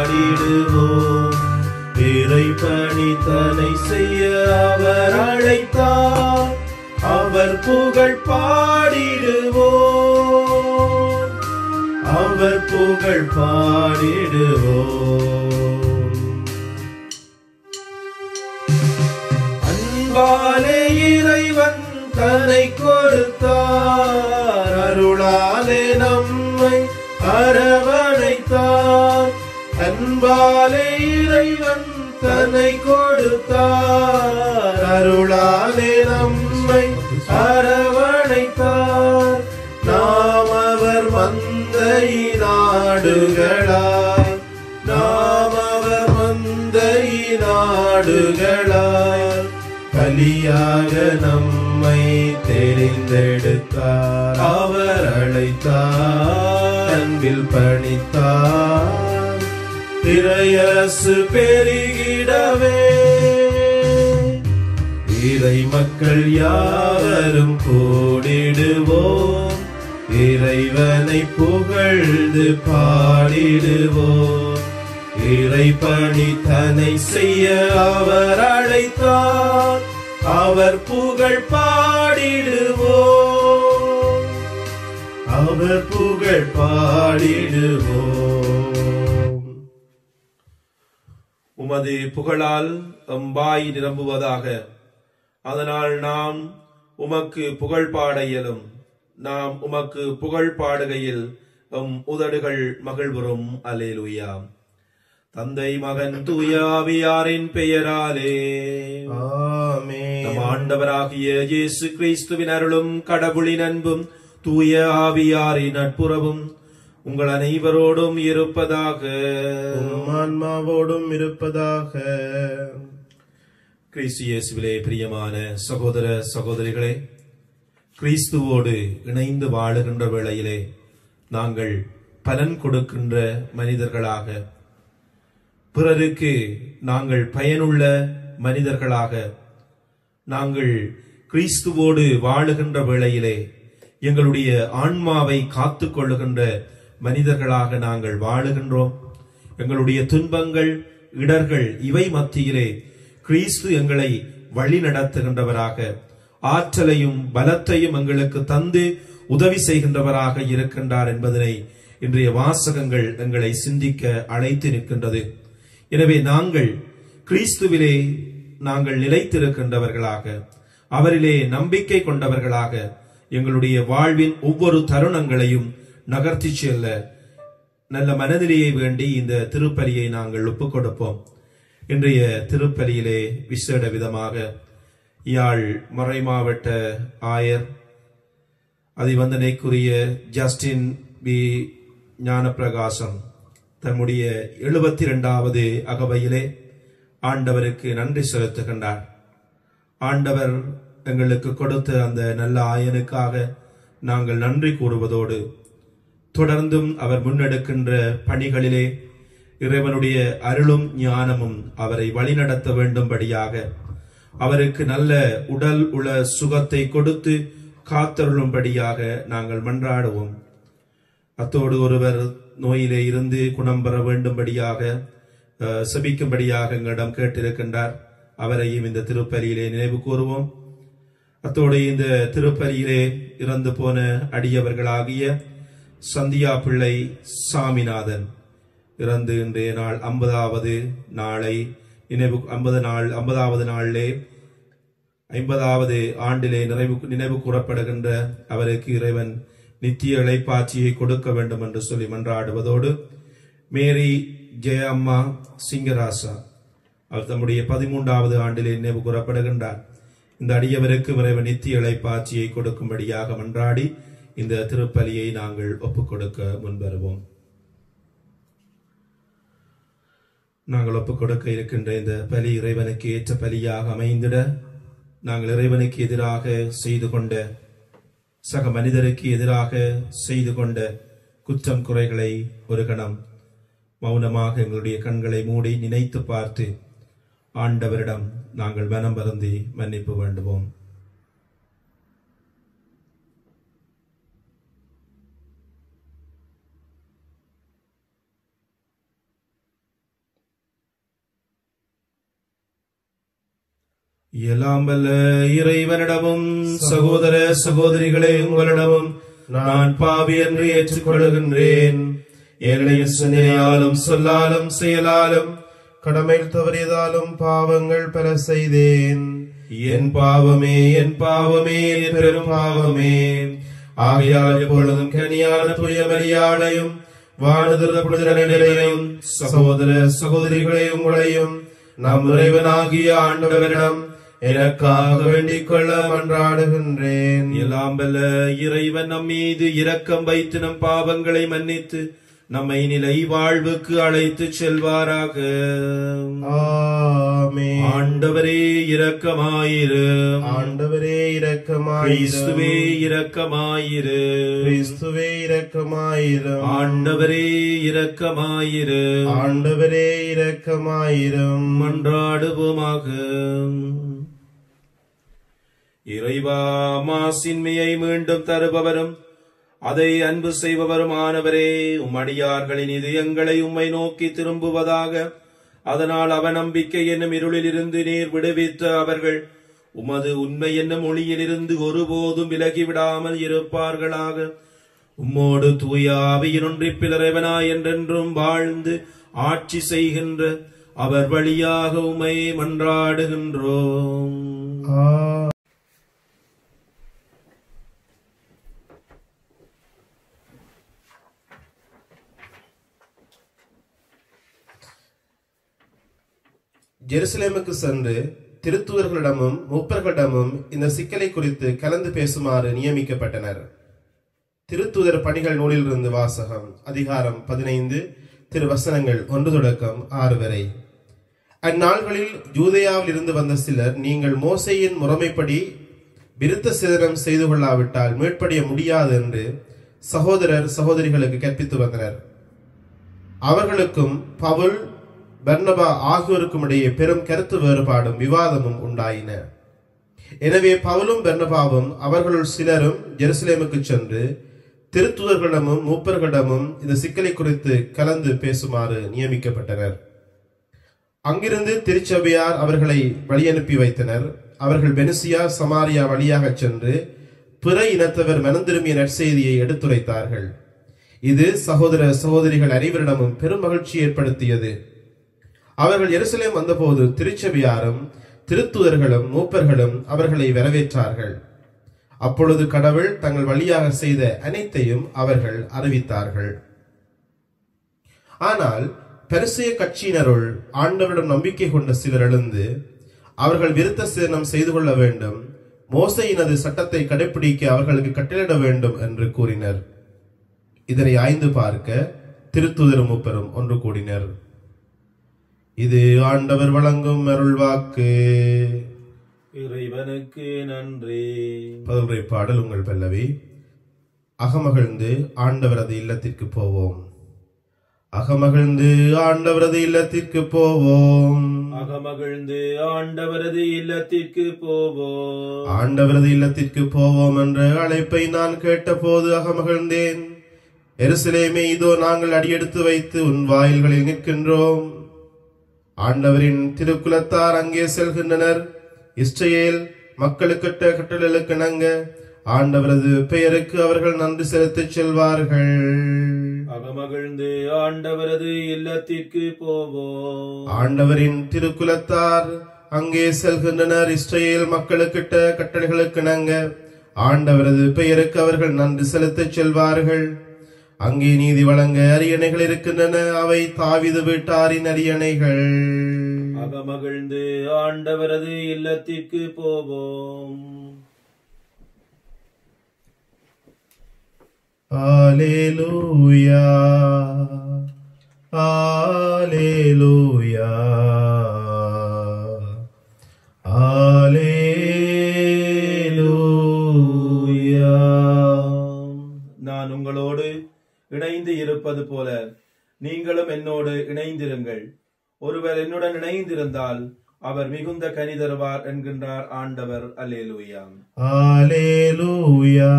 பாடிடுவோம். இறை பணி தன்னை செய்ய அவர் அழைத்தார், அவர் புகழ் பாடிடுவோம், அவர் புகழ் பாடிடுவோம். அன்பாலே இறைவன் தன்னை கொடுத்தார், அருளாலே நம்மை அரவணைத்தார். அன்பாலே இறைவன் தன்னை கொடுத்தார், அருளாலே நம்மை அரவணைத்தார். நாம் அவர் மந்தையினாடுகளாய், நாம் அவர் மந்தையினாடுகளாய், பலியாக நம்மை தெரிந்தெடுத்தார். அவர் அழைத்தார், அன்பில் பணித்தார், இறையரசு பெருகிடவே. இறை மக்கள் யாவரும் கூடிடுவோம், இறைவனை புகழ்ந்து பாடிடுவோம். இறை பணி தன்னை செய்ய அவர் அழைத்தார், அவர் புகழ் பாடிடுவோம், அவர் புகழ் பாடிடுவோம். உமது புகழால் எம்பாய் நிரம்புவதாக. அதனால் நாம் உமக்கு புகழ் பாட இயலும். நாம் உமக்கு புகழ் பாடுகையில் எம் உதடுகள் மகிழ்வுறும். அல்லேலூயா. தந்தை மகன் தூய ஆவியாரின் பெயராலே ஆமென். நம் ஆண்டவராகிய இயேசு கிறிஸ்துவின் அருளும் கடவுளின் அன்பும் தூய ஆவியாரின் நட்புறவும் உங்கள் அனைவரோடும் இருப்பதாக, ஆன்மாவோடும் இருப்பதாக. கிறிஸ்து இயேசுவிலே பிரியமான சகோதர சகோதரிகளே, கிறிஸ்துவோடு இணைந்து வாழுகின்ற வேளையிலே நாங்கள் பலன் கொடுக்கின்ற மனிதர்களாக, பிறருக்கு நாங்கள் பயனுள்ள மனிதர்களாக, நாங்கள் கிறிஸ்துவோடு வாழுகின்ற வேளையிலே எங்களுடைய ஆன்மாவை காத்துக் கொள்ளுகின்ற மனிதர்களாக நாங்கள் வாழுகின்றோம். எங்களுடைய துன்பங்கள், இடர்கள் இவை மத்தியிலே கிறிஸ்து எங்களை வழி நடத்துகின்றவராக, ஆற்றலையும் பலத்தையும் எங்களுக்கு தந்து உதவி செய்கின்றவராக இருக்கின்றார் என்பதனை இன்றைய வாசகங்கள் எங்களை சிந்திக்க அழைத்து நிற்கின்றது. எனவே நாங்கள் கிறிஸ்துவிலே நாங்கள் நிலைத்திருக்கின்றவர்களாக, அவரிலே நம்பிக்கை கொண்டவர்களாக எங்களுடைய வாழ்வின் ஒவ்வொரு தருணங்களையும் நகர்த்தி செல்ல நல்ல மனநிலையை வேண்டி இந்த திருப்பலியை நாங்கள் ஒப்புக் கொடுப்போம். இன்றைய திருப்பலியிலே விசேட விதமாக யாழ் மறைமாவட்ட ஆயர் அதிவந்தனைக்குரிய ஜஸ்டின் பி ஞானப்பிரகாசம் தன்னுடைய 72வது அகவையிலே ஆண்டவருக்கு நன்றி செலுத்துகின்றார். ஆண்டவர் எங்களுக்கு கொடுத்த அந்த நல்ல ஆயனுக்காக நாங்கள் நன்றி கூறுவதோடு, தொடர்ந்தும் அவர் முன்னெடுக்கின்ற பணிகளிலே இறைவனுடைய அருளும் ஞானமும் அவரை வழிநடத்த வேண்டும்படியாக, அவருக்கு நல்ல உடல் உள சுகத்தை கொடுத்து காத்தருளும்படியாக நாங்கள் மன்றாடுவோம். அத்தோடு ஒருவர் நோயிலே இருந்து குணம் பெற வேண்டும்படியாக செபிக்கும்படியாக எங்களிடம் கேட்டிருக்கின்றார். அவரையும் இந்த திருப்பலியிலே நினைவு கூறுவோம். அத்தோடு இந்த திருப்பலியிலே இறந்து போன அடியவர்களாகிய சந்தியா பிள்ளை சாமிநாதன் இறந்து இன்றைய நாள் 50வது நாளை நினைவு 50வது நாளிலே 50வது ஆண்டிலே நினைவு கூறப்படுகின்ற அவருக்கு இறைவன் நித்திய இளைப்பாட்சியை கொடுக்க வேண்டும் என்று சொல்லி மன்றாடுவதோடு, மேரி ஜெயம்மா சிங்கராசா அவர் தம்முடைய 13வது ஆண்டிலே நினைவு கூறப்படுகின்றார். இந்த அடியவருக்கு இறைவன் நித்திய இளைப்பாட்சியை கொடுக்கும்படியாக மன்றாடி இந்த திருப்பலியை நாங்கள் ஒப்புக் கொடுக்க முன்வருவோம். நாங்கள் ஒப்புக் கொடுக்க இருக்கின்ற இந்த பலி இறைவனுக்கு ஏற்ற பலியாக அமைந்திட, நாங்கள் இறைவனுக்கு எதிராக செய்து கொண்ட, சக மனிதருக்கு எதிராக செய்து கொண்ட குற்றம் குறைகளை ஒரு கணம் மௌனமாக எங்களுடைய கண்களை மூடி நினைத்து பார்த்து ஆண்டவரிடம் நாங்கள் மனம் வருந்தி மன்னிப்பு வேண்டுவோம். எல்லாம் வல்ல இறைவனிடமும் சகோதர சகோதரிகளே உங்களிடமும் நான் பாவி என்று ஏற்றுக்கொள்கின்றேன். என்னுடைய சிந்தனையாலும் சொல்லாலும் செயலாலும் கடமையில் தவறியதாலும் பாவங்கள் பல செய்தேன். என் பாவமே என் பாவமே என் பெரும் பாவமே. ஆகையால் எப்பொழுதும் கனியான தூய மரியாதையும் வானதுர புனிதரையும் சகோதர சகோதரிகளே உங்களையும் நம் இறைவனாகிய ஆண்டவரிடம் எனக்காக வேண்டிக் கொள்ள மன்றாடுகின்றேன். எல்லாம் வல்ல இறைவன் நம் மீது இரக்கம் வைத்து நம் பாவங்களை மன்னித்து நம்மை நிலை வாழ்வுக்கு அழைத்து செல்வாராக. ஆமென். ஆண்டவரே இரக்கமாயிரும். ஆண்டவரே இரக்கமாயிரும். கிறிஸ்துவே இரக்கமாயிரும். கிறிஸ்துவே இரக்கமாயிரும். ஆண்டவரே இரக்கமாயிரும். ஆண்டவரே இரக்கமாயிரும். மன்றாடுவோமாக. இறைவா, மாசின்மையை மீண்டும் தருபவரும் அதை அன்பு செய்பவருமானவரே, உம்மடியார்களின் இதயங்களை உம்மை நோக்கி திரும்புவதாக. அதனால் அவநம்பிக்கை என்னும் இருளில் இருந்து நீர் விடுவித்த அவர்கள் உமது உண்மை என்னும் ஒளியிலிருந்து ஒருபோதும் விலகிவிடாமல் இருப்பார்களாக. உம்மோடு தூய ஆவியின் ஒன்றிப்பில் இறைவனாய் என்றென்றும் வாழ்ந்து ஆட்சி செய்கின்ற அவர் வழியாக உம்மை மன்றாடுகின்றோம். ஜெருசலேமுக்கு சென்று திருத்தூதர்களிடமும் மூப்பர்களிடமும் இந்த சிக்கலை குறித்து கலந்து பேசுமாறு நியமிக்கப்பட்டனர். திருத்தூதர் பணிகள் நூலிலிருந்து வாசகம். அதிகாரம் 15, திருவசனங்கள் 1 தொடக்கம் 6 வரை. அந்நாள்களில் யூதேயாவில் இருந்து வந்த சிலர், நீங்கள் மோசேயின் முறைமைப்படி விருத்த சேதனம் செய்து கொள்ளாவிட்டால் மீட்படைய முடியாது என்று சகோதரர் சகோதரிகளுக்கு கற்பித்து வந்தனர். அவர்களுக்கும் பவுல் பர்னபா ஆகியோருக்கும் இடையே பெரும் கருத்து வேறுபாடும் விவாதமும் உண்டாயின. எனவே பவுலும் பர்னபாவும் அவர்களுள் சிலரும் ஜெருசலேமுக்கு சென்று திருத்தூதர்களிடமும் மூப்பர்களிடமும் இந்த சிக்கலை குறித்து கலந்து பேசுமாறு நியமிக்கப்பட்டனர். அங்கிருந்து திருச்சபையார் அவர்களை வழியனுப்பி வைத்தனர். அவர்கள் பெனிசியா சமாரியா வழியாக சென்று பிற இனத்தவர் மனம் திரும்பிய நற்செய்தியை எடுத்துரைத்தார்கள். இது சகோதர சகோதரிகள் அனைவரிடமும் பெரும் மகிழ்ச்சி ஏற்படுத்தியது. அவர்கள் எருசலேம் வந்தபோது திருச்சபையாரும் திருத்தூதர்களும் மூப்பர்களும் அவர்களை வரவேற்றார்கள். அப்பொழுது கடவுள் தங்கள் வழியாக செய்த அனைத்தையும் அவர்கள் அறிவித்தார்கள். ஆனால் பரிசேய கட்சியினருள் ஆண்டவரிடம் நம்பிக்கை கொண்ட சிலர் எழுந்து, அவர்கள் விருத்த சேதனம் செய்து கொள்ள வேண்டும், மோசேயினது சட்டத்தை கடைபிடிக்க அவர்களுக்கு கட்டளையிட வேண்டும் என்று கூறினர். இதனை ஆய்ந்து பார்க்க திருத்தூதரும் மூப்பரும் ஒன்று கூடினர். இது ஆண்டவர் வழங்கும் அருள்வாக்கு. இறைவனுக்கு நன்றி. பதிலுரை பாடல் உங்கள் பல்லவி. அகமகிழ்ந்து ஆண்டவரது இல்லத்திற்கு போவோம். அகமகிழ்ந்து ஆண்டவரது இல்லத்திற்கு போவோம். அகமகிழ்ந்து ஆண்டவரது இல்லத்திற்கு போவோம். ஆண்டவரது இல்லத்திற்கு போவோம் என்ற அழைப்பை நான் கேட்டபோது அகமகிழ்ந்தேன். எருசலேமே, இதோ நாங்கள் அடியெடுத்து வைத்து உன் வாயில்களில் நிற்கின்றோம். ஆண்டவரின் திருக்குலத்தார் அங்கே செல்கின்றனர். இஸ்ரவேல் மக்களுக்கிட்ட கட்டளைகளுக்கு இணங்க ஆண்டவரது பெயருக்கு அவர்கள் நன்றி செலுத்திச் செல்வார்கள். அகமகிழ்ந்து ஆண்டவரது இல்லத்திற்கு போவோம். ஆண்டவரின் திருக்குலத்தார் அங்கே செல்கின்றனர். இஸ்ரவேல் மக்களுக்கிட்ட கட்டளைகளுக்கு இணங்க ஆண்டவரது பெயருக்கு அவர்கள் நன்றி செலுத்திச் செல்வார்கள். அங்கே நீதி வழங்க அரியணைகள் இருக்கின்றன. அவை தாவீது வீட்டாரின் அரியணைகள். அகமகிழ்ந்து ஆண்டவரது இல்லத்திற்கு போவோம். அல்லேலூயா, அல்லேலூயா, அல்லேலூயா. நான் உங்களோடு இணைந்து இருப்பது போல நீங்களும் என்னோடு இணைந்திருங்கள். ஒருவர் என்னுடன் இணைந்திருந்தால் அவர் மிகுந்த கனி தருவார் என்கின்றார் ஆண்டவர். அல்லேலூயா, அல்லேலூயா,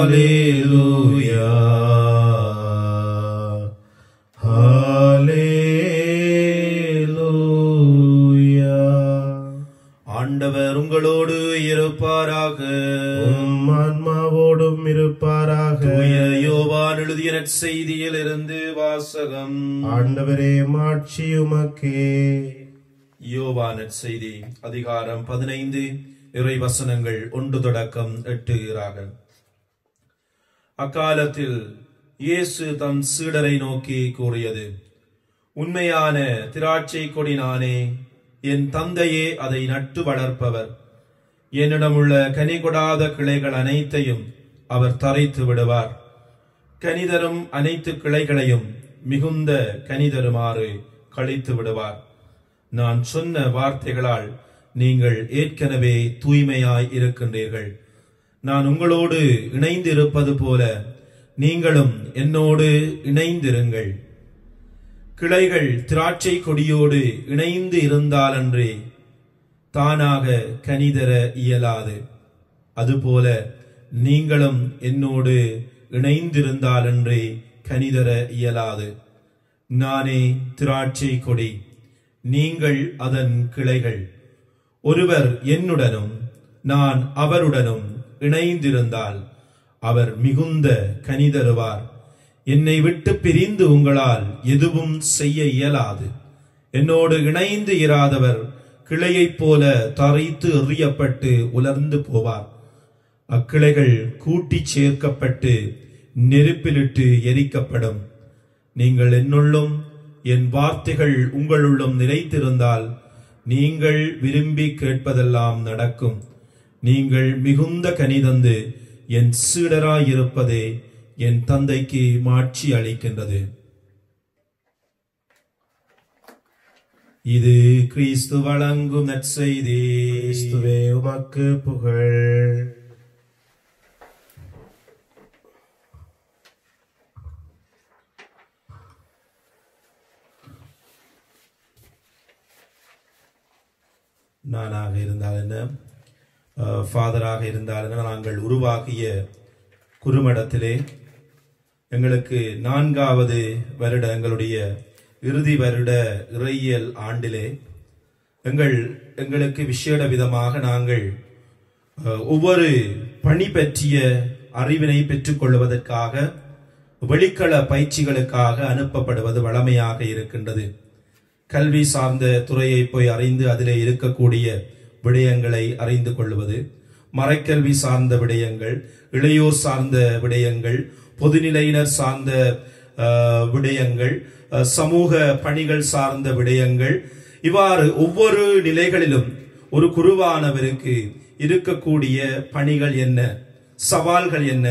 அல்லேலூயா, அல்லேலூயா. வாசகம். ஆண்டவரே மாட்சி உமக்கே. யோவான் நற்செய்தி அதிகாரம் 15 இறை வசனங்கள் 1 தொடக்கம் 8. அக்காலத்தில் இயேசு தம் சீடரை நோக்கி கூறியது: உண்மையான திராட்சை கொடி நானே, என் தந்தையே அதை நட்டு வளர்ப்பவர். என்னிடமுள்ள கனி கொடாத கிளைகள் அனைத்தையும் அவர் தரைத்து விடுவார். கனிதரும் அனைத்து கிளைகளையும் மிகுந்த கனிதருமாறு கழித்து விடுவார். நான் சொன்ன வார்த்தைகளால் நீங்கள் ஏற்கனவே தூய்மையாய் இருக்கின்றீர்கள். நான் உங்களோடு இணைந்து இருப்பது போல நீங்களும் என்னோடு இணைந்திருங்கள். கிளைகள் திராட்சை கொடியோடு இணைந்து இருந்தாலன்றே தானாக கனிதர இயலாது. அதுபோல நீங்களும் என்னோடு இணைந்திருந்தாலன்றே கனிதர இயலாது. நானே திராட்சை கொடி, நீங்கள் அதன் கிளைகள். ஒருவர் என்னுடனும் நான் அவருடனும் இணைந்திருந்தால் அவர் மிகுந்த கனிதருவார். என்னை விட்டு பிரிந்து உங்களால் எதுவும் செய்ய இயலாது. என்னோடு இணைந்து இராதவர் கிளையைப் போல தரைத்து எறியப்பட்டு உலர்ந்து போவார். அக்கிளைகள் கூட்டி சேர்க்கப்பட்டு நெருப்பிலிட்டு எரிக்கப்படும். நீங்கள் என்னுள்ளும் என் வார்த்தைகள் உங்களுள்ளும் நிலைத்திருந்தால் நீங்கள் விரும்பி கேட்பதெல்லாம் நடக்கும். நீங்கள் மிகுந்த கனிதந்து என் சீடராயிருப்பதே என் தந்தைக்கு மாட்சி அளிக்கின்றது. இது கிறிஸ்து வழங்கும் நற்செய்தி. கிறிஸ்துவே உமக்கு புகழ். நானாக இருந்தால் என்ன, ஃபாதராக இருந்தால் என்ன, நாங்கள் உருவாக்கிய குறுமடத்திலே எங்களுக்கு 4வது வருட, எங்களுடைய இறுதி வருட இறையியல் ஆண்டிலே எங்களுக்கு விசேட விதமாக நாங்கள் ஒவ்வொரு பணி பற்றிய அறிவினை பெற்றுக் கொள்வதற்காக வெளிக்கள பயிற்சிகளுக்காக அனுப்பப்படுவது வழமையாக இருக்கின்றது. கல்வி சார்ந்த துறையை போய் அறிந்து அதிலே இருக்கக்கூடிய விடயங்களை அறிந்து கொள்வது, மறைக்கல்வி சார்ந்த விடயங்கள், இளையோர் சார்ந்த விடயங்கள், பொதுநிலையினர் சார்ந்த விடயங்கள், சமூக பணிகள் சார்ந்த விடயங்கள், இவ்வாறு ஒவ்வொரு நிலைகளிலும் ஒரு குருவானவருக்கு இருக்கக்கூடிய பணிகள் என்ன, சவால்கள் என்ன,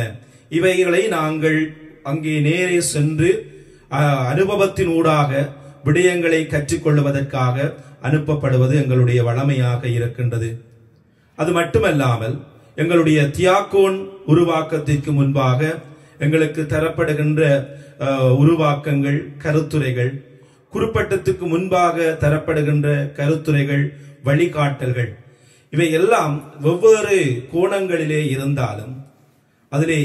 இவைகளை நாங்கள் அங்கே நேரே சென்று அனுபவத்தின் ஊடாக விடயங்களை கற்றுக்கொள்வதற்காக அனுப்பப்படுவது எங்களுடைய வழமையாக இருக்கின்றது. அது மட்டுமல்லாமல் எங்களுடைய தியாக்கோன் உருவாக்கத்திற்கு முன்பாக எங்களுக்கு தரப்படுகின்ற உருவாக்கங்கள், கருத்துரைகள், குறுப்பட்டத்துக்கு முன்பாக தரப்படுகின்ற கருத்துரைகள், வழிகாட்டல்கள், இவை எல்லாம் வெவ்வேறு கோணங்களிலே இருந்தாலும் அதிலே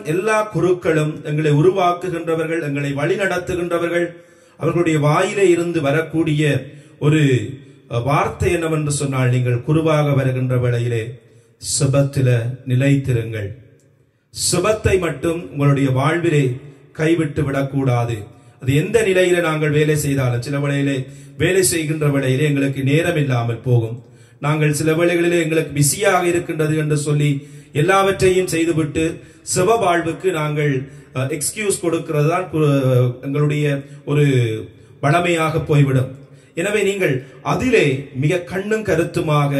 எல்லா குருக்களும் எங்களை உருவாக்குகின்றவர்கள், எங்களை வழி நடத்துகின்றவர்கள். அவர்களுடைய வாயிலே இருந்து வரக்கூடிய ஒரு வார்த்தை என்னவென்று சொன்னால், நீங்கள் குருவாக வருகின்ற வேளையிலே சுபத்தில நிலைத்திருங்கள். சுபத்தை மட்டும் உங்களுடைய வாழ்விலே கைவிட்டு விடக்கூடாது. அது எந்த நிலையில நாங்கள் வேலை செய்தாலும், சில வேளையிலே வேலை செய்கின்ற வேளையிலே எங்களுக்கு நேரம் இல்லாமல் போகும். நாங்கள் சில வேளைகளிலே எங்களுக்கு பிஸியாக இருக்கின்றது என்று சொல்லி எல்லாவற்றையும் செய்துவிட்டு சிவ வாழ்வுக்கு நாங்கள் எக்ஸ்கியூஸ் கொடுக்கிறது தான் எங்களுடைய ஒரு வளமையாக போய்விடும். எனவே நீங்கள் அதிலே மிக கண்ணும் கருத்துமாக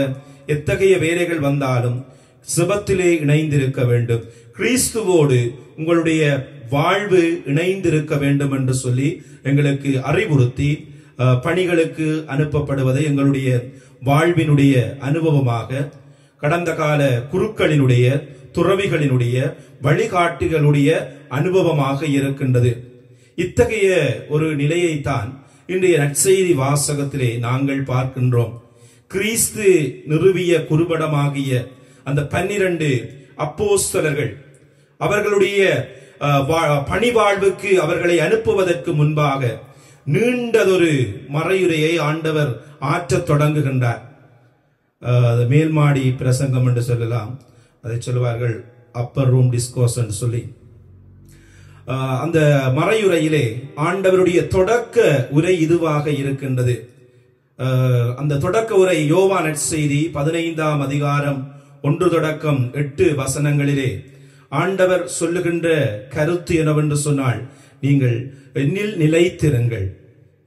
எத்தகைய வேலைகள் வந்தாலும் சிவத்திலே இணைந்திருக்க வேண்டும். கிறிஸ்துவோடு உங்களுடைய வாழ்வு இணைந்திருக்க வேண்டும் என்று சொல்லி எங்களுக்கு அறிவுறுத்தி பணிகளுக்கு அனுப்பப்படுவதை எங்களுடைய வாழ்வினுடைய அனுபவமாக, கடந்த கால குருக்களினுடைய, துறவிகளினுடைய, வழிகாட்டிகளுடைய அனுபவமாக இருக்கின்றது. இத்தகைய ஒரு நிலையைத்தான் இன்றைய நற்செய்தி வாசகத்திலே நாங்கள் பார்க்கின்றோம். கிறிஸ்து நிறுவிய குருபடமாகிய அந்த 12 அப்போஸ்தலர்கள் அவர்களுடைய பணி வாழ்வுக்கு அவர்களை அனுப்புவதற்கு முன்பாக நீண்டதொரு மறையுரையை ஆண்டவர் ஆற்றத் தொடங்குகின்றார். மேல்மாடி பிரசங்கம் என்று சொல்லலாம், அதை சொல்லுவார்கள் அப்பர் ரூம் டிஸ்கோர்ஸ் என்று சொல்லி. அந்த மறையுரையிலே ஆண்டவருடைய தொடக்க உரை இதுவாக இருக்கின்றது. அந்த தொடக்க உரை யோவான் நற்செய்தி 15ஆம் அதிகாரம் 1 தொடக்கம் 8 வசனங்களிலே ஆண்டவர் சொல்லுகின்ற கருத்து என்னவென்று சொன்னால், நீங்கள் என்னில் நிலைத்திருங்கள்,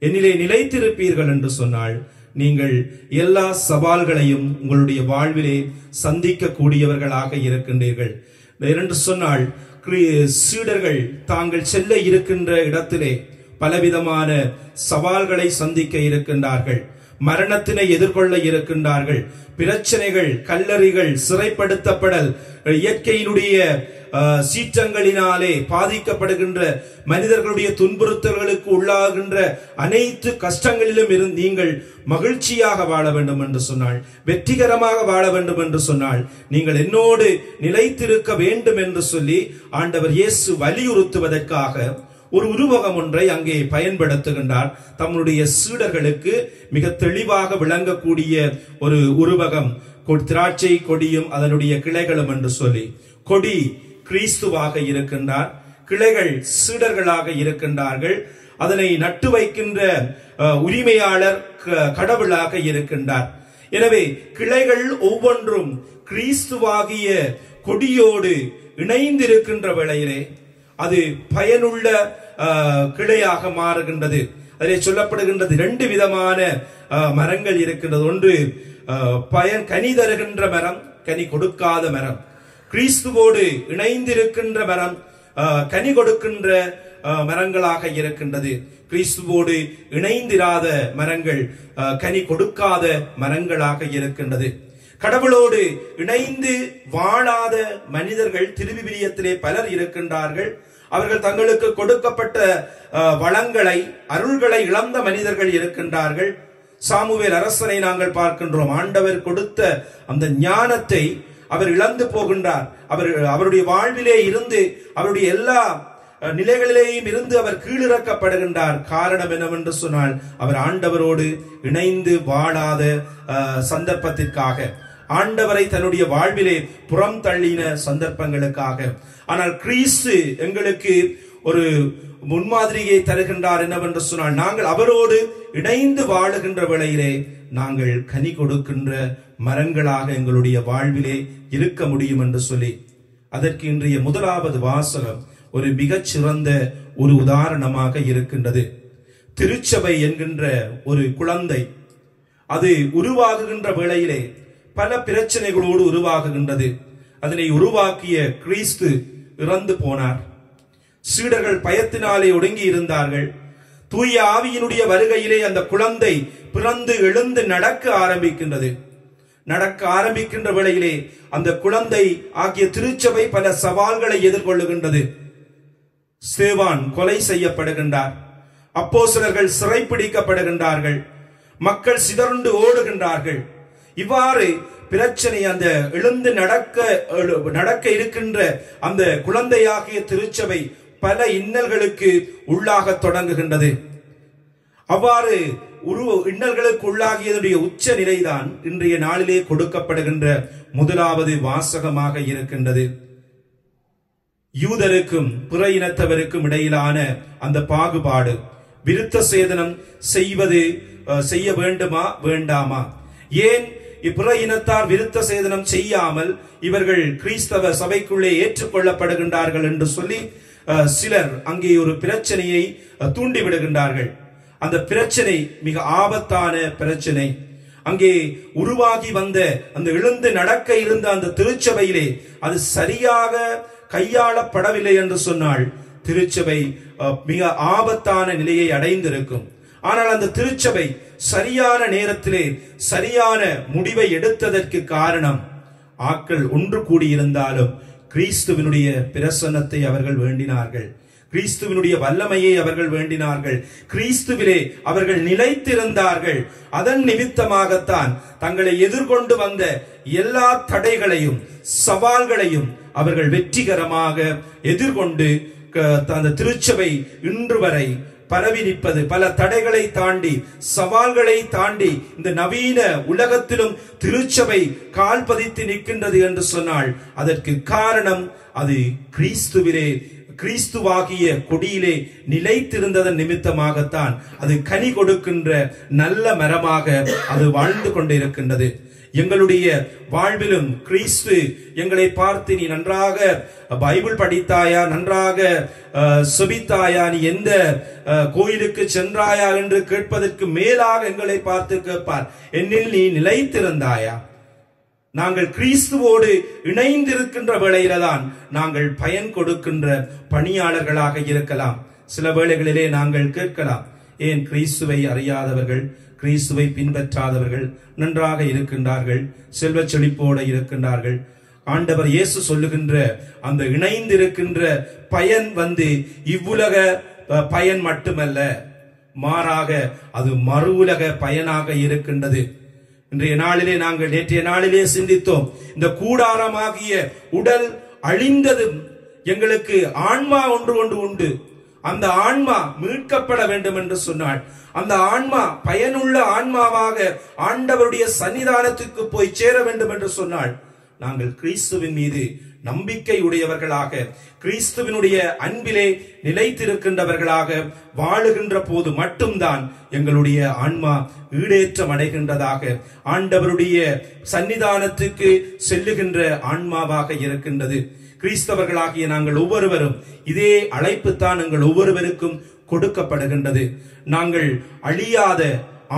என்னிலே நிலைத்திருப்பீர்கள் என்று சொன்னால் நீங்கள் எல்லா சவால்களையும் உங்களுடைய வாழ்விலே சந்திக்க கூடியவர்களாக இருக்கின்றீர்கள் என்று சொன்னால், சீடர்கள் தாங்கள் செல்ல இருக்கின்ற இடத்திலே பலவிதமான சவால்களை சந்திக்க இருக்கின்றார்கள், மரணத்தினை எதிர்கொள்ள இருக்கின்றார்கள், பிரச்சனைகள், கல்லறிகள், சிறைப்படுத்தப்படல், இயற்கையினுடைய சீற்றங்களினாலே பாதிக்கப்படுகின்ற மனிதர்களுடைய துன்புறுத்தல்களுக்கு உள்ளாகின்ற அனைத்து கஷ்டங்களிலும் இருந்து நீங்கள் மகிழ்ச்சியாக வாழ வேண்டும் என்று சொன்னால், வெற்றிகரமாக வாழ வேண்டும் என்று சொன்னால் நீங்கள் என்னோடு நிலைத்திருக்க வேண்டும் என்று சொல்லி ஆண்டவர் இயேசு வலியுறுத்துவதற்காக ஒரு உருவகம் ஒன்றை அங்கே பயன்படுத்துகின்றார். தம்முடைய சீடர்களுக்கு மிக தெளிவாக விளங்கக்கூடிய ஒரு உருவகம், திராட்சை கொடியும் அதனுடைய கிளைகளும் என்று சொல்லி. கொடி கிறிஸ்துவாக இருக்கின்றார், கிளைகள் சீடர்களாக இருக்கின்றார்கள், அதனை நட்டு வைக்கின்ற உரிமையாளர் கடவுளாக இருக்கின்றார். எனவே கிளைகள் ஒவ்வொன்றும் கிறிஸ்துவாகிய கொடியோடு இணைந்திருக்கின்ற வேளையிலே அது பயனுள்ள கிளையாக மாறுகின்றது. அதிலே சொல்லப்படுகின்றது 2 விதமான மரங்கள் இருக்கின்றது. ஒன்று கனி தருகின்ற மரம், கனி கொடுக்காத மரம். கிறிஸ்துவோடு இணைந்திருக்கின்ற மரம் கனி கொடுக்கின்ற மரங்களாக இருக்கின்றது. கிறிஸ்துவோடு இணைந்திராத மரங்கள் கனி கொடுக்காத மரங்களாக இருக்கின்றது. கடவுளோடு இணைந்து வாழாத மனிதர்கள் திருவிவிலியத்திலே பலர் இருக்கின்றார்கள். அவர்கள் தங்களுக்கு கொடுக்கப்பட்ட வளங்களை, அருள்களை இழந்த மனிதர்கள் இருக்கின்றார்கள். சாமுவேல் அரசனை நாங்கள் பார்க்கின்றோம். ஆண்டவர் கொடுத்த அந்த ஞானத்தை அவர் இழந்து போகின்றார். அவருடைய வாழ்விலே இருந்து, அவருடைய எல்லா நிலைகளிலேயும் இருந்து அவர் கீழிறக்கப்படுகின்றார். காரணம் என்னவென்று சொன்னால், அவர் ஆண்டவரோடு இணைந்து வாழாத சந்தர்ப்பத்திற்காக, ஆண்டவரை தன்னுடைய வாழ்விலே புறம் தள்ளின சந்தர்ப்பங்களுக்காக. ஆனால் கிறிஸ்து எங்களுக்கு ஒரு முன்மாதிரியை தருகின்றார். என்னவென்று சொன்னால், நாங்கள் அவரோடு இணைந்து வாழுகின்ற வேளையிலே நாங்கள் கனி கொடுக்கின்ற மரங்களாக எங்களுடைய வாழ்விலே இருக்க முடியும் என்று சொல்லி, அதற்கு இன்றைய முதலாவது வாசகம் ஒரு மிகச்சிறந்த ஒரு உதாரணமாக இருக்கின்றது. திருச்சபை என்கின்ற ஒரு குழந்தை அது உருவாகுகின்ற வேளையிலே பல பிரச்சனைகளோடு உருவாகுகின்றது. அதனை உருவாக்கிய கிறிஸ்து இறந்து போனார். சீடர்கள் பயத்தினாலே ஒடுங்கி இருந்தார்கள். தூய ஆவியினுடைய வருகையிலே அந்த குழந்தை பிறந்து எழுந்து நடக்க ஆரம்பிக்கின்றது. நடக்க ஆரம்பிக்கின்ற வேளையிலே அந்த குழந்தை ஆகிய திருச்சபை பல சவால்களை எதிர்கொள்ளுகின்றது. ஸ்தேவான் கொலை செய்யப்படுகின்றார். அப்போஸ்தலர்கள் சிறைப்பிடிக்கப்படுகின்றார்கள். மக்கள் சிதறுண்டு ஓடுகின்றார்கள். இவ்வாறு பிரச்சனை அந்த எழுந்து நடக்க இருக்கின்ற அந்த குழந்தையாகிய திருச்சபை பல இன்னல்களுக்கு உள்ளாக தொடங்குகின்றது. அவ்வாறு இன்னல்களுக்கு உள்ளாகியதுடைய உச்ச நிலைதான் இன்றைய நாளிலே கொடுக்கப்படுகின்ற முதலாவது வாசகமாக இருக்கின்றது. யூதருக்கும் பிற இனத்தவருக்கும் இடையிலான அந்த பாகுபாடு, விருத்த சேதனம் செய்ய வேண்டுமா வேண்டாமா, ஏன் பிற இனத்தார் விருத்த சேதனம் செய்யாமல் இவர்கள் கிறிஸ்தவ சபைக்குள்ளே ஏற்றுக்கொள்ளப்படுகின்றார்கள் என்று சொல்லி சிலர் அங்கே ஒரு பிரச்சனையை தூண்டிவிடுகின்றார்கள். அந்த பிரச்சனை மிக ஆபத்தான பிரச்சனை. அங்கே உருவாகி வந்த அந்த எழுந்து நடக்க இருந்த அந்த திருச்சபையிலே அது சரியாக கையாளப்படவில்லை என்று சொன்னால் திருச்சபை மிக ஆபத்தான நிலையை அடைந்திருக்கும். ஆனால் அந்த திருச்சபை சரியான நேரத்திலே சரியான முடிவை எடுத்ததற்கு காரணம், ஆட்கள் ஒன்று கூடியிருந்தாலும் கிறிஸ்துவினுடைய பிரசன்னத்தை அவர்கள் வேண்டினார்கள், கிறிஸ்துவினுடைய வல்லமையை அவர்கள் வேண்டினார்கள், கிறிஸ்துவிலே அவர்கள் நிலைத்திருந்தார்கள். அதன் நிமித்தமாகத்தான் தங்களை எதிர்கொண்டு வந்த எல்லா தடைகளையும் சவால்களையும் அவர்கள் வெற்றிகரமாக எதிர்கொண்டு அந்த திருச்சபை இன்று வரை பரவி நிற்பது. பல தடைகளை தாண்டி, சவால்களை தாண்டி இந்த நவீன உலகத்திலும் திருச்சபை கால் பதித்து நிற்கின்றது என்று சொன்னால் அதற்கு காரணம் அது கிறிஸ்துவிலே கிறிஸ்துவாகிய கொடியிலே நிலைத்திருந்ததன் நிமித்தமாகத்தான் அது கனி கொடுக்கின்ற நல்ல மரமாக அது வாழ்ந்து கொண்டிருக்கின்றது. எங்களுடைய வாழ்விலும் கிறிஸ்து எங்களை பார்த்து, நீ நன்றாக பைபிள் படித்தாயா, நன்றாக செபித்தாயா, நீ எந்த கோயிலுக்கு சென்றாயா என்று கேட்பதற்கு மேலாக எங்களை பார்த்து கேட்பார், என்னில் நீ நிலைத்திருந்தாயா? நாங்கள் கிறிஸ்துவோடு இணைந்திருக்கின்ற வேளையில தான் நாங்கள் பயன் கொடுக்கின்ற பணியாளர்களாக இருக்கலாம். சில வேளைகளிலே நாங்கள் கேட்கலாம், ஏன் கிறிஸ்துவை அறியாதவர்கள், கிறிஸ்துவை பின்பற்றாதவர்கள் நன்றாக இருக்கின்றார்கள், செல்வ செழிப்போடு இருக்கின்றார்கள். ஆண்டவர் இயேசு சொல்லுகின்ற அந்த இணைந்திருக்கின்ற பயன் இவ்வுலக பயன் மட்டுமல்ல, மாறாக அது மறு உலக பயனாக இருக்கின்றது. இன்றைய நாளிலே நாங்கள் நேற்றைய நாளிலே சிந்தித்தோம், இந்த கூடாரமாகிய உடல் அழிந்ததும் எங்களுக்கு ஆன்மா ஒன்று உண்டு. அந்த ஆன்மா மீட்கப்பட வேண்டும் என்று சொன்னாள். அந்த ஆன்மா பயனுள்ள ஆன்மாவாக ஆண்டவருடைய சன்னிதானத்துக்கு போய் சேர வேண்டும் என்று சொன்னாள். நாங்கள் கிறிஸ்துவின் மீது நம்பிக்கை உடையவர்களாக, கிறிஸ்துவினுடைய அன்பிலே நிலைத்திருக்கின்றவர்களாக வாழுகின்ற போது மட்டும்தான் எங்களுடைய ஆன்மா ஈடேற்றம் அடைகின்றதாக, ஆண்டவருடைய சன்னிதானத்துக்கு செல்லுகின்ற ஆன்மாவாக இருக்கின்றது. கிறிஸ்தவர்களாகிய நாங்கள் ஒவ்வொருவரும் இதே அழைப்புத்தான் எங்கள் ஒவ்வொருவருக்கும் கொடுக்கப்படுகின்றது. நாங்கள் அழியாத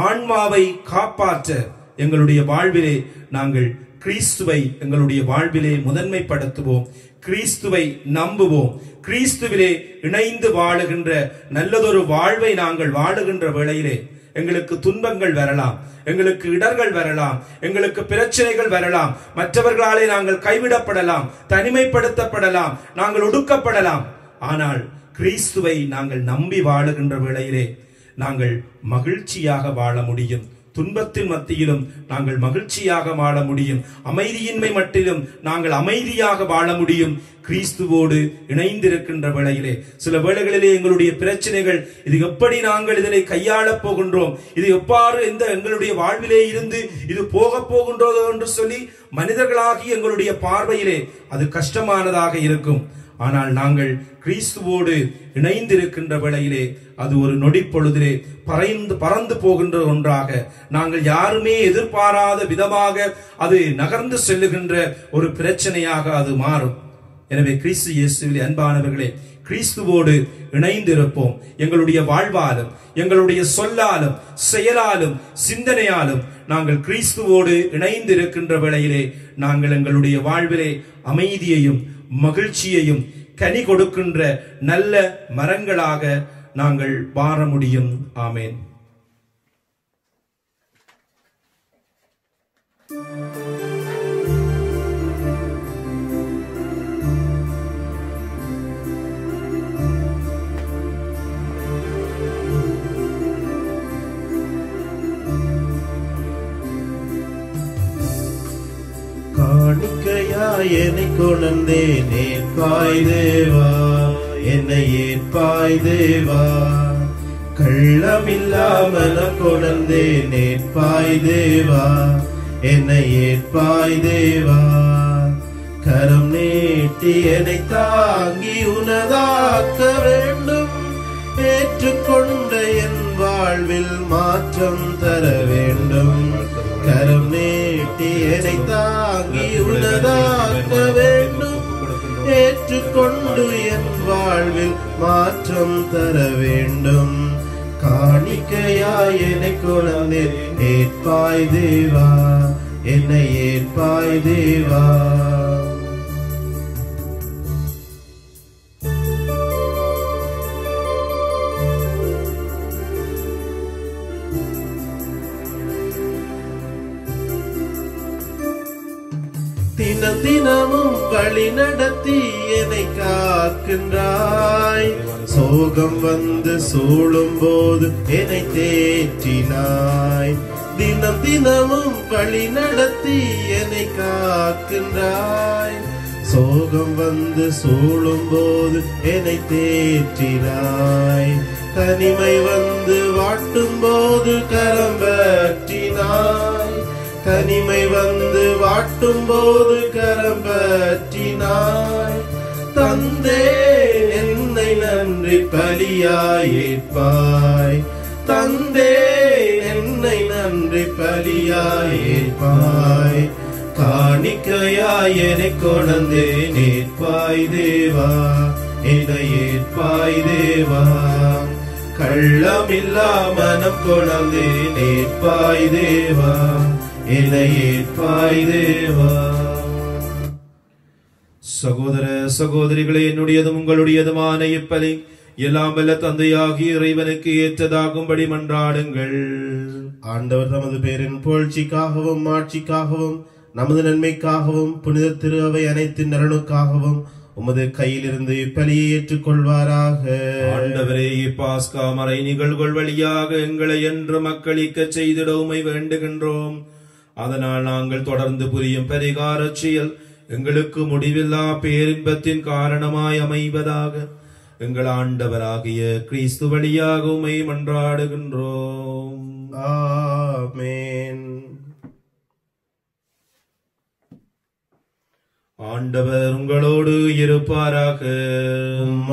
ஆன்மாவை காப்பாற்ற எங்களுடைய வாழ்விலே நாங்கள் கிறிஸ்துவை எங்களுடைய வாழ்விலே முதன்மைப்படுத்துவோம், கிறிஸ்துவை நம்புவோம். கிறிஸ்துவிலே இணைந்து வாழுகின்ற நல்லதொரு வாழ்வை நாங்கள் வாழுகின்ற வேளையிலே எங்களுக்கு துன்பங்கள் வரலாம், எங்களுக்கு இடர்கள் வரலாம், எங்களுக்கு பிரச்சனைகள் வரலாம், மற்றவர்களாலே நாங்கள் கைவிடப்படலாம், தனிமைப்படுத்தப்படலாம், நாங்கள் ஒடுக்கப்படலாம். ஆனால் கிறிஸ்துவை நாங்கள் நம்பி வாழுகின்ற வேளையிலே நாங்கள் மகிழ்ச்சியாக வாழ முடியும். துன்பத்தின் மத்தியிலும் நாங்கள் மகிழ்ச்சியாக வாழ முடியும். அமைதியின்மை மட்டிலும் நாங்கள் அமைதியாக வாழ முடியும். கிறிஸ்துவோடு இணைந்திருக்கின்ற வேளையிலே சில வேளைகளிலே எங்களுடைய பிரச்சனைகள், இது எப்படி நாங்கள் இதனை கையாளப் போகின்றோம், இது எவ்வாறு எங்களுடைய வாழ்விலே இருந்து இது போக போகின்றதோ என்று சொல்லி மனிதர்களாகி எங்களுடைய பார்வையிலே அது கஷ்டமானதாக இருக்கும். ஆனால் நாங்கள் கிறிஸ்துவோடு இணைந்திருக்கின்ற வேளையிலே அது ஒரு நொடி பொழுதிலே பறந்து போகின்ற ஒன்றாக, நாங்கள் யாருமே எதிர்பாராத விதமாக அது நகர்ந்து செல்லுகின்ற ஒரு பிரச்சனையாக அது மாறும். எனவே கிறிஸ்து இயேசுவிலே அன்பானவர்களே, கிறிஸ்துவோடு இணைந்திருப்போம். எங்களுடைய வாழ்வாலும், எங்களுடைய சொல்லாலும், செயலாலும், சிந்தனையாலும் நாங்கள் கிறிஸ்துவோடு இணைந்திருக்கின்ற வேளையிலே நாங்கள் எங்களுடைய வாழ்விலே அமைதியையும் மகிழ்ச்சியையும் கனி கொடுக்கின்ற நல்ல மரங்களாக நாங்கள் வாழ முடியும். ஆமென். காணிக்கையாய் என்னை கொண்டே நேர்ப்பாய் தேவா, என்னை ஏற்பாய் தேவா. கள்ளமில்லாமல கொண்டே நேர்ப்பாய் தேவா, என்னை ஏற்பாய் தேவா. கரம் நீட்டி என்னை தாங்கி உனதாக்க வேண்டும், ஏற்றுக்கொண்ட என் வாழ்வில் மாற்றம் தர வேண்டும். கரம் நீட்டி என்னை தாங்கி உனதாக்க வேண்டும், ஏற்றுக்கொண்டு என் வாழ்வில் மாற்றம் தர வேண்டும். காணிக்கையாய் என்னை கொண்டே ஏற்பாய் தேவா, என்னை ஏற்பாய் தேவா. தினம் தினமும் வழி நடத்தி என்னை காக்கின்றாய், சோகம் வந்து சூழும் போது என்னை தேற்றினாய். தினம் தினமும் வழி நடத்தி என்னை காக்கின்றாய், சோகம் வந்து சூழும் போது என்னை தேற்றினாய். தனிமை வந்து வாட்டும் போது கரம் பற்றினாய், தனிமை வந்து வாட்டும் போது கரம் பற்றினாய். தந்தே என் நன்றி பலியாய் ஏற்பாய். தந்தே என்னை நன்றி பலியாய் ஏற்பாய். காணிக்கையாய் என்னை கொணந்தே ஏற்பாய் தேவா, என்னை ஏற்பாய் தேவா. கள்ளமில்லா மனம் கொணந்தே ஏற்பாய் தேவா, என்னை ஏற்பாய் தேவா. சகோதர சகோதரிகளே, என்னுடையதும் உங்களுடையதுமான இப்பலி எல்லாம் வல்ல தந்தையாகிய இறைவனுக்கு ஏற்றதாகும்படி மன்றாடுங்கள். ஆண்டவர் தமது பேரின் புகழ்ச்சிக்காகவும் ஆட்சிக்காகவும் நமது நன்மைக்காகவும் புனித திரு அவை அனைத்தின் நலனுக்காகவும் உமது கையிலிருந்து இப்பலியை ஏற்றுக்கொள்வாராக. ஆண்டவரே, பாஸ்கா மறை நிகழ்வுகள் வழியாக எங்களை என்று மக்களிக்க செய்திட உம்மை வேண்டுகின்றோம். அதனால் நாங்கள் தொடர்ந்து புரியும் பரிகார செயல் எங்களுக்கு முடிவில்லா பேரின்பத்தின் காரணமாய் அமைவதாக. எங்கள் ஆண்டவராகிய கிறிஸ்து வழியாக உம்மை மன்றாடுகின்றோம். ஆமென். ஆண்டவர் உங்களோடு இருப்பாராக,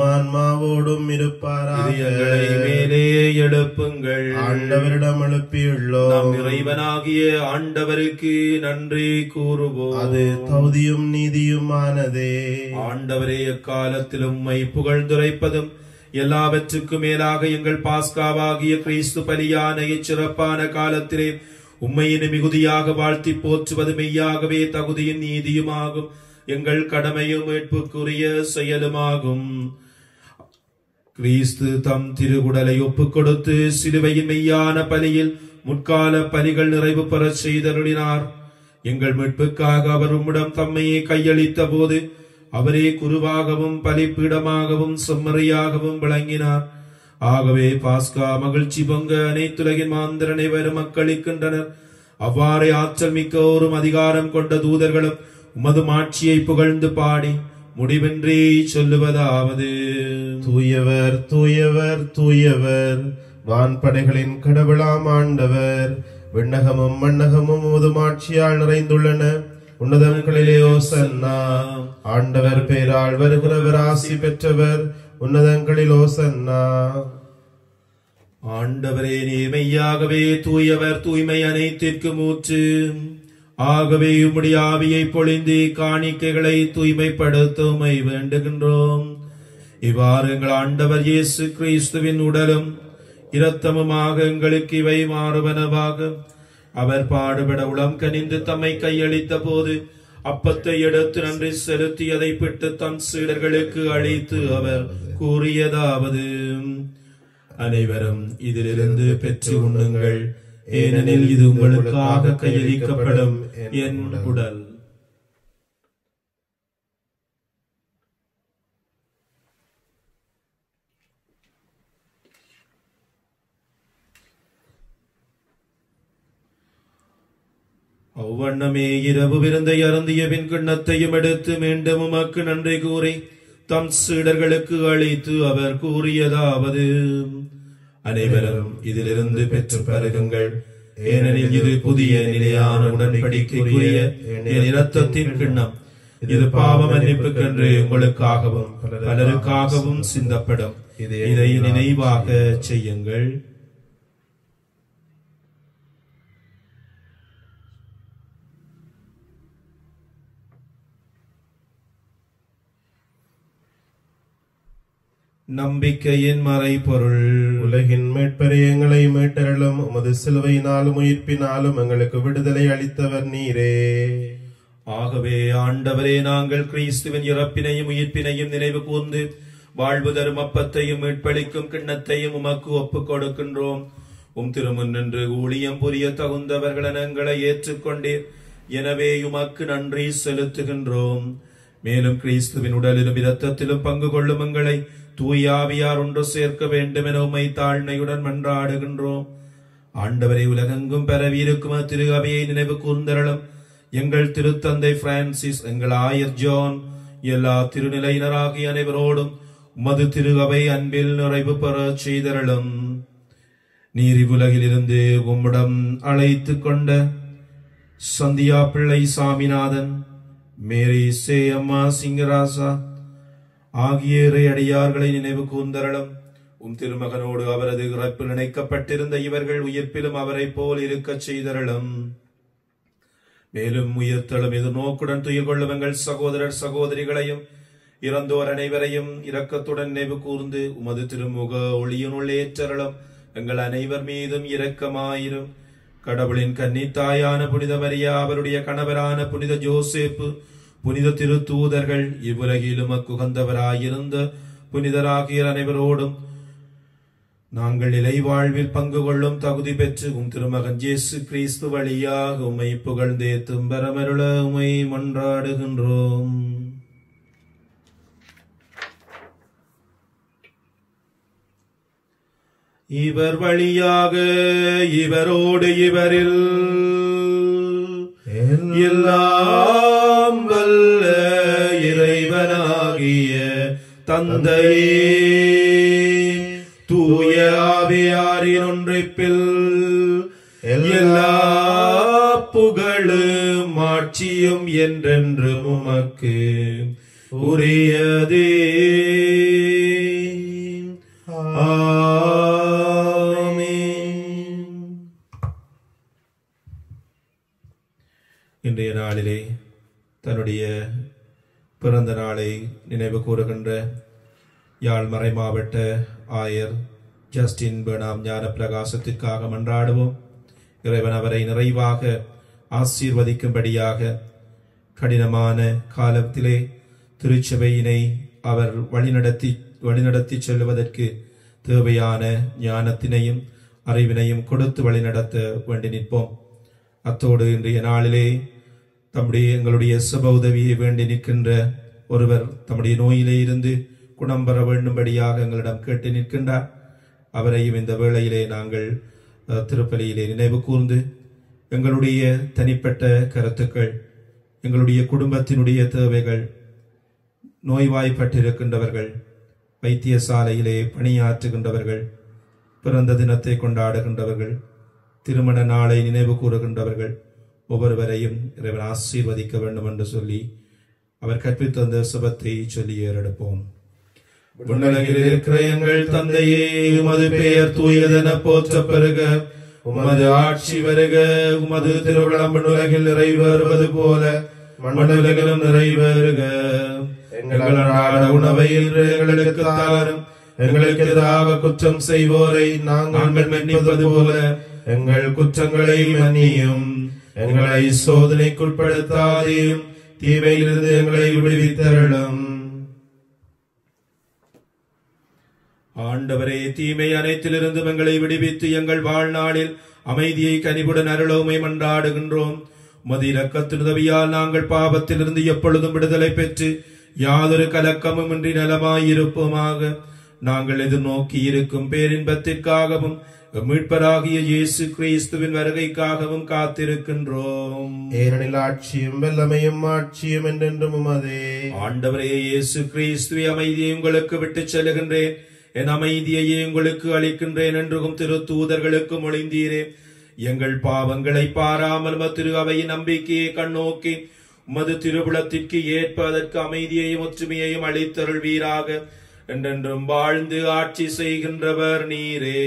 ஆன்மாவோடும் இருப்பாராக. எங்களை மேலே எழுப்புங்கள். ஆண்டவரிடம் எழுப்பியுள்ளோம். நம் இறைவனாகிய ஆண்டவருக்கு நன்றி கூறுவோம். அது தகுதியும் நீதியுமானதே. ஆண்டவரே, எக்காலத்திலும் உம்மை புகழ்ந்துரைப்பதும் எல்லாவற்றுக்கும் மேலாக எங்கள் பாஸ்காவாகிய கிறிஸ்து பலியான இச்சிறப்பான காலத்திலே உம்மையின் மிகுதியாக வாழ்த்தி போற்றுவது மெய்யாகவே தகுதியும் நீதியுமாகும், எங்கள் கடமையும் மீட்புக்குரிய செயலுமாகும். கிறிஸ்து தம் திருவுடலை ஒப்புக் கொடுத்து சிலுவையின் மெய்யான பலியில் முற்கால பலிகள் நிறைவு பெறச் செய்தருளினார். எங்கள் மீட்புக்காக அவர் உம்மிடம் தம்மையே கையளித்த போது அவரே குருவாகவும் பலிப்பீடமாகவும் செம்மறியாகவும் விளங்கினார். ஆகவே பாஸ்கா மகிழ்ச்சி பொங்க அனைத்துலகின் மாந்தர் அனைவரும் மக்களிக்கின்றனர். அவ்வாறே ஆற்றல் மிக்கோரும் அதிகாரம் கொண்ட தூதர்களும் உமது மாட்சியை புகழ்ந்து பாடி முடிவின்றி சொல்லுவதாவது: தூயவர் தூயவர் தூயவர், வான்படைகளின் கடவுளாம் ஆண்டவர். விண்ணகமும் மண்ணகமும் உமது மாட்சியால் நிறைந்துள்ளன. உன்னதங்களிலே ஓசன்னா. ஆண்டவர் பேரால் வருகிறவர் ஆசி பெற்றவர். உன்னதங்களில் ஓசன்னா. ஆண்டவரே, நீர் மெய்யாகவே தூயவர், தூய்மை அனைத்திற்கும் ஊற்று. ஆகவே உம்முடைய ஆவியை பொழிந்து காணிக்கைகளை தூய்மைப்படுத்த உம்மை வேண்டுகின்றோம். இவ்வாறு எங்கள் ஆண்டவர் இயேசு கிறிஸ்துவின் உடலும் இரத்தமுமாக எங்களுக்கு இவை மாறுவனவாக. அவர் பாடுபட உளம் கனிந்து தம்மை கையளித்த போது அப்பத்தை எடுத்து நன்றி செலுத்தி அதை பிட்டு தம் சீடர்களுக்கு அளித்து அவர் கூறியதாவது: அனைவரும் இதிலிருந்து பெற்று உண்ணுங்கள், ஏனெனில் இது உங்களுக்காக கையளிக்கப்படும் என் உடல். அவ்வண்ணமே இரவு விருந்தை அருந்திய பின் கிண்ணத்தையும் எடுத்து மீண்டும் உமக்கு நன்றி கூறி தம் சீடர்களுக்கு அளித்து அவர் கூறியதாவது: அனைவரும் இதிலிருந்து பெற்று பருகுங்கள், ஏனெனில் இது புதிய நிலையான உடன்படிக்கைக்குரிய என் இரத்தத்தின் கிண்ணம். இது பாவ மன்னிப்புக்கென்று உங்களுக்காகவும் பலருக்காகவும் சிந்தப்படும். இதை நினைவாக செய்யுங்கள். நம்பிக்கையின் மறைபொருள். உலகின் மீட்பரே, எங்களை மீட்டருளும். உமது சிலுவையினாலும் உயிர்ப்பினாலும் எங்களுக்கு விடுதலை அளித்தவர் நீரே. ஆகவே ஆண்டவரே, நாங்கள் கிறிஸ்துவின் இறப்பினையும் உயிர்ப்பினையும் நினைவு கூர்ந்து வாழ்வு தரும் அப்பத்தையும் மீட்பளிக்கும் கிண்ணத்தையும் உமக்கு ஒப்புக் கொடுக்கின்றோம். உம் திருமுன் நின்று ஊழியம் புரிய தகுந்தவர்கள் எங்களை ஏற்றுக்கொண்டீர். எனவே உமக்கு நன்றி செலுத்துகின்றோம். மேலும் கிறிஸ்துவின் உடலிலும் இரத்தத்திலும் பங்கு கொள்ளும் எங்களை தூயாவியார் ஒன்று சேர்க்க வேண்டும் என உம்மை தாழ்மையுடன் மன்றாடுகின்றோம். ஆண்டவரை, உலகெங்கும் பரவியிருக்கும் திரு அவையை நினைவு கூர்ந்தருளும். எங்கள் திருத்தந்தை பிரான்சிஸ், எங்கள் ஆயர் ஜான், எல்லா திருநிலையினராகிய அனைவரோடும் உமது திரு அவை அன்பில் நிறைவு பெற செய்தருளும். நீர் இவ்வுலகில் இருந்து உம்மிடம் அழைத்து கொண்ட சந்தியா பிள்ளை சாமிநாதன், மேரி சே அம்மா சிங்கராசா ஆகிய இறை அடியார்களை நினைவு கூர்ந்தருளும். திருமகனோடு அவரது இறப்பில் இணைக்கப்பட்டிருந்த இவர்கள் உயிர்ப்பிலும் அவரை போல் இருக்கச் செய்தருளும். மேலும் உயிர்த்தெழும் எதிர்நோக்குடன் துயில் கொள்ளும் எங்கள் சகோதரர் சகோதரிகளையும் இறந்தோர் அனைவரையும் இரக்கத்துடன் நினைவு கூர்ந்து உமது திருமுக ஒளியினுள் ஏற்றருளும். எங்கள் அனைவர் மீதும் இரக்கமாயிரும். கடவுளின் கன்னித்தாயான புனித மரியா, அவருடைய கணவரான புனித ஜோசேப்பு, புனித திருத்தூதர்கள், இவ்வுலகிலும் அக்குகந்தவராயிருந்த புனிதராகிய அனைவரோடும் நாங்கள் நிலை வாழ்வில் பங்கு கொள்ளும் தகுதி பெற்று திருமகன் இயேசு கிறிஸ்து வழியாக உம்மை புகழ்ந்தேத்தும் பரமருள உம்மை மன்றாடுகின்றோம். இவர் வழியாக இவரோடு இவரில் எல்லாம் வல்ல இறைவனாகிய தந்தையே, தூய ஆவியாரின் ஒன்றிப்பில் எல்லா புகழும் ஆட்சியும் என்றென்று உமக்கு உரியதே. இன்றைய நாளிலே தன்னுடைய பிறந்த நாளை நினைவு கூறுகின்ற யாழ் மறை மாவட்ட ஆயர் ஜஸ்டின் பெர்னாம் ஞான பிரகாசத்திற்காக மன்றாடுவோம். இறைவன் அவரை நிறைவாக ஆசீர்வதிக்கும்படியாக கடினமான காலத்திலே திருச்சபையினை அவர் வழிநடத்தி செல்வதற்கு தேவையான ஞானத்தினையும் அறிவினையும் கொடுத்து வழிநடத்த வேண்டி நிற்போம். அத்தோடு இன்றைய நாளிலே எங்களுடைய சுப உதவியை வேண்டி நிற்கின்ற ஒருவர் தம்முடைய நோயிலே இருந்து குணம் பெற வேண்டும்படியாக எங்களிடம் கேட்டு நிற்கின்றார். அவரையும் இந்த வேளையிலே நாங்கள் திருப்பலியிலே நினைவு கூர்ந்து எங்களுடைய தனிப்பட்ட கருத்துக்கள், எங்களுடைய குடும்பத்தினுடைய தேவைகள், நோய்வாய்ப்பட்டிருக்கின்றவர்கள், வைத்தியசாலையிலே பணியாற்றுகின்றவர்கள், பிறந்த தினத்தை கொண்டாடுகின்றவர்கள், திருமண நாளை நினைவு கூறுகின்றவர்கள் ஒவ்வொருவரையும் இறைவன் ஆசீர்வதிக்க வேண்டும் என்று சொல்லி அவர் கற்பித்த சுபத்தை சொல்லி ஏறெடுப்போம். விண்ணுலகில் இருக்கிற எங்கள் தந்தையே, உமது பெயர் தூயதென போற்றப் பெறுக. உமது ஆட்சி வருக. உமது திருவிழம் விண்ணுலகில் நிறைவேறுவது போல மண்ணுலகிலும் நிறைவேறுக. எங்கள் அன்றாட உணவை இன்று எங்களுக்கு தாரும். எங்களுக்கு எதிராக குற்றம் செய்வோரை நாங்கள் மன்னிப்பது போல எங்கள் குற்றங்களை மன்னியும். எங்களை சோதனைக்குட்படுத்தாதேயும், தீமையிலிருந்து எங்களை விடுவித்தருளும். ஆண்டவரே, தீமை அனைத்திலிருந்து எங்களை விடுவித்து எங்கள் வாழ்நாளில் அமைதியை கனிவுடன் அருளவுமை மன்றாடுகின்றோம். உமது இரக்கத்தின் உதவியால் நாங்கள் பாவத்திலிருந்து எப்பொழுதும் விடுதலை பெற்று யாதொரு கலக்கமும் இன்றி நலமாயிருப்போமாக. நாங்கள் எதிர்நோக்கி இருக்கும் பேரின்பத்திற்காகவும் மீட்பராகிய இயேசு கிறிஸ்துவின் வருகைக்காகவும் காத்திருக்கின்றோம். ஏனெனில் ஆட்சியும் வல்லமையும் ஆட்சியும் என்றென்றும் உமதே. ஆண்டவரே இயேசு கிறிஸ்துவை, அமைதியை உங்களுக்கு விட்டுச் செல்லுகின்றேன், என் அமைதியையே உங்களுக்கு அளிக்கின்றேன் என்றும் திருத்தூதர்களுக்கு மொழிந்தீரே. எங்கள் பாவங்களை பாராமல் திரு அவையின் நம்பிக்கையை கண்ணோக்கி உமது திருவுளத்திற்கு ஏற்ப அதற்கு அமைதியையும் ஒற்றுமையையும் அளித்தருள்வீராக. என்றென்றும் வாழ்ந்து ஆட்சி செய்கின்றவர் நீரே.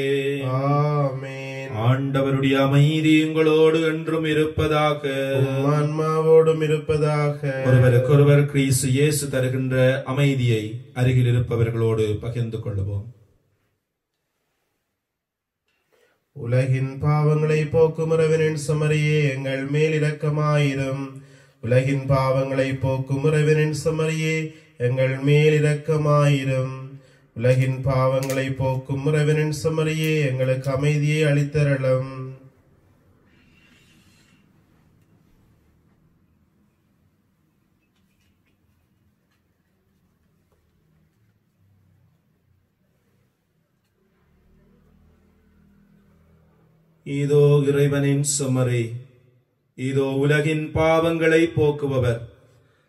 ஆமென். ஆண்டவருடைய அமைதி உங்களோடு என்றும் இருப்பதாக, ஆன்மாவோடும் இருப்பதாக. ஒருவருக்கொருவர் கிறிஸ்து இயேசு தருகின்ற அமைதியை அருகில் இருப்பவர்களோடு பகிர்ந்து கொள்வோம். உலகின் பாவங்களை போக்கும் இறைவனின் செம்மறியே, எங்கள் மேல் இரக்கமாயிரும். உலகின் பாவங்களை போக்கும் இறைவனின் செம்மறியே, எங்கள் மேல் இரக்கமாயிரும். உலகின் பாவங்களை போக்கும் இறைவனின் செம்மறியே, எங்களுக்கு அமைதியை அளித்தருளும். இதோ இறைவனின் செம்மறி, இதோ உலகின் பாவங்களை போக்குபவர்.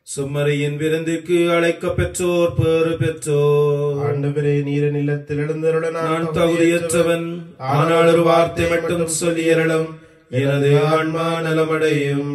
செம்மறியின் விருந்துக்கு அழைக்க பெற்றோர் பேறு பெற்றோர். ஆண்டவரே, நீர நிலத்தில் எழுந்தருள நான் தகுதியற்றவன், ஆனால் ஒரு வார்த்தை மட்டும் சொல்லியருளும், எனது ஆன்மா நலமடையும்.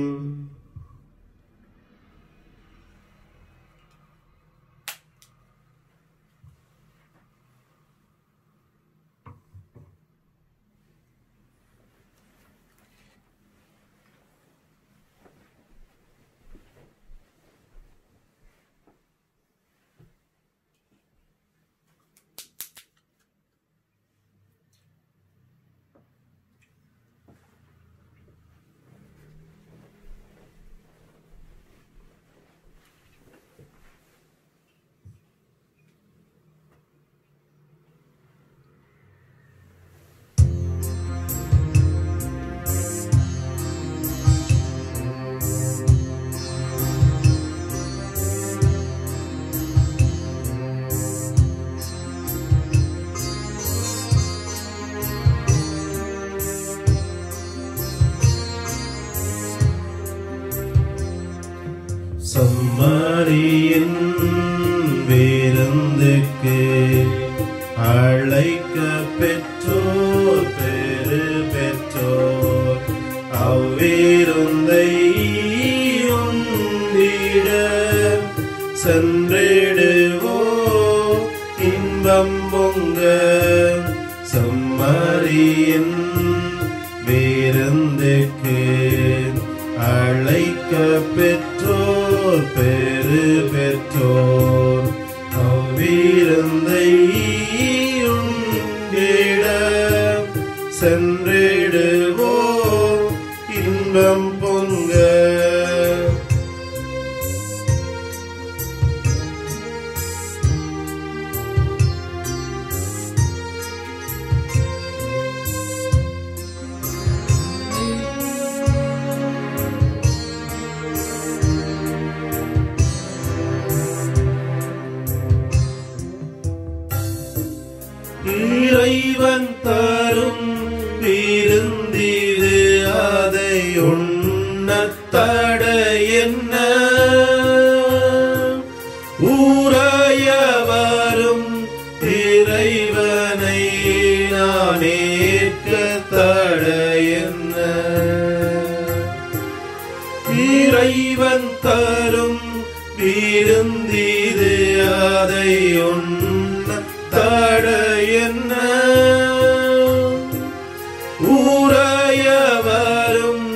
என் விருந்துக்கு அழைக்க பெற்றோர் பெரு பெற்றோர் அவ்விருந்தை உண்டிட சென்றிடுவோம் இன்பம் பொங்க. இறைவன் தரும் விருந்திது அதை உண்ணத்தட என்ன ஊரைய வரும் இறைவனை நான் ஏற்க தட என்ன. இறைவன் தரும் விருந்திது அதை உண்ணத்தட என்ன ஊரைய வரும்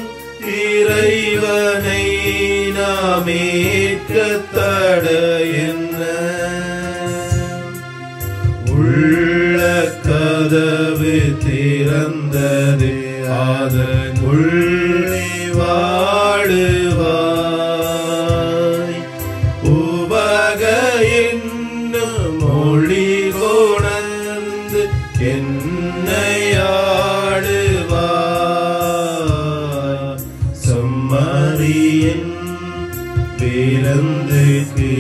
இறைவனை நாம் ஏற்க தட என்ன. உள்ள கதவு திறந்தது அதன் உள்ளே வாழுவாய் உபக என்னும் மொழி கொணர்ந்து என்னையாடுவாய். சம்மரியன் விருந்துக்கு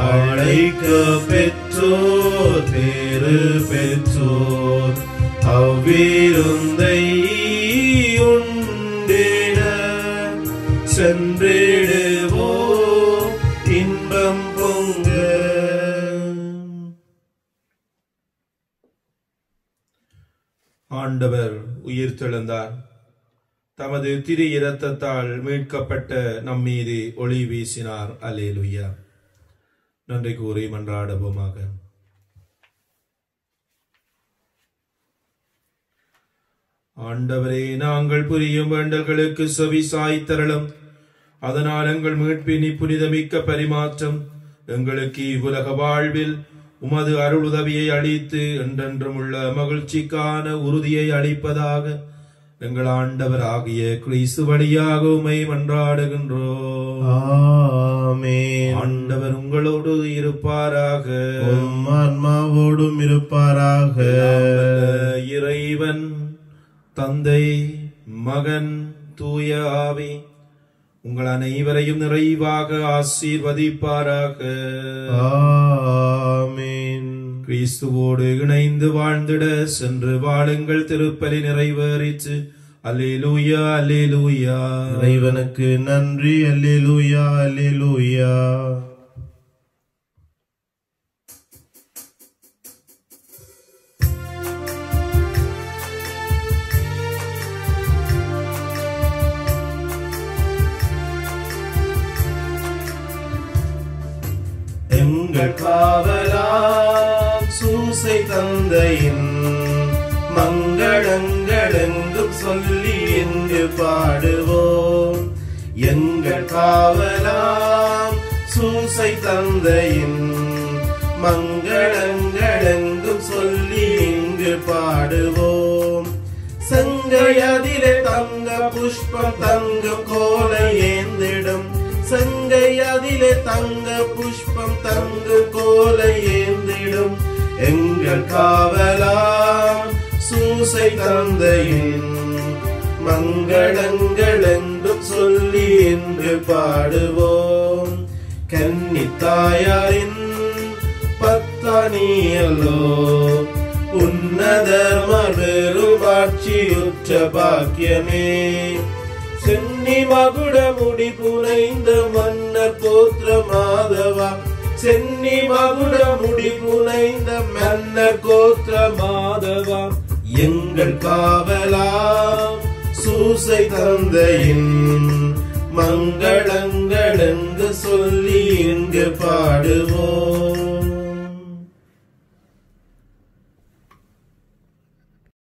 அழைக்க பெற்றோர் பெரு பெற்றோர் அவ்விருந்தை உண்டிட சென்றிடுவோம் இன்பம் பொங்க. ஆண்டவர் உயிர்த்தெழுந்தார். தமது திரு இரத்தத்தால் மீட்கப்பட்ட நம்மீது ஒளி வீசினார். அல்லேலூயா. நன்றி கூறி மன்றாடுவோமாக. ஆண்டவரே, நாங்கள் புரியும் வேண்டல்களுக்கு செவி சாய்த்தருளும். அதனால் எங்கள் மீட்பினி புனிதமிக்க பரிமாற்றம் எங்களுக்கு இவ்வுலக வாழ்வில் உமது அருள் உதவியை அளித்து என்றென்றும் உள்ள மகிழ்ச்சிக்கான உறுதியை அளிப்பதாக எங்கள் ஆண்டவர் ஆகிய கிறிஸ்து வழியாக உம்மை மன்றாடுகின்றோம். ஆமென். ஆண்டவர் உங்களோடு இருப்பாராக, உம் ஆன்மாவோடும் இருப்பாராக. இறைவன் தந்தை, மகன், தூய ஆவி உங்கள் அனைவரையும் நிறைவாக ஆசீர்வதிப்பாராக. ஆமென். கிறிஸ்துவோடு இணைந்து வாழ்ந்திட சென்று வாழுங்கள். திருப்பலி நிறைவேறிற்று. அல்லேலூயா, அல்லேலூயா. இறைவனுக்கு நன்றி. அல்லேலூயா, அல்லேலூயா. எங்கள் காவலாம் சூசை தந்தையின் மங்களங்கள் எங்கும் சொல்லி என்று பாடுவோம். எங்கள் காவலாம் சூசை தந்தையின் மங்களங்கள் எங்கும் சொல்லி இங்கு பாடுவோம். செங்கை அதிலே தங்க புஷ்பம் தங்கும் கோலை ஏந்திடும். செங்கை அதிலே தங்க புஷ்பம் தங்கும் கோலை ஏந்திடும். எங்கள் காவலாம் சூசை தந்தையின் மங்களங்கள் என்றும் சொல்லி என்று பாடுவோம். கன்னித்தாயாரின் பத்தானியல்லோ உன்னதர் மறுபெரும் ஆட்சியுற்ற பாக்கியமே. சென்னி மகுட முடி புனைந்த மன்னர் கோத்திர மாதவா. சென்னி மகுட முடி புனைந்த மன்னர் கோத்திர மாதவா. எங்கள் காவலாம் சூசை தந்தையின் மங்களங்கள் என்று சொல்லி இங்கு பாடுவோம்.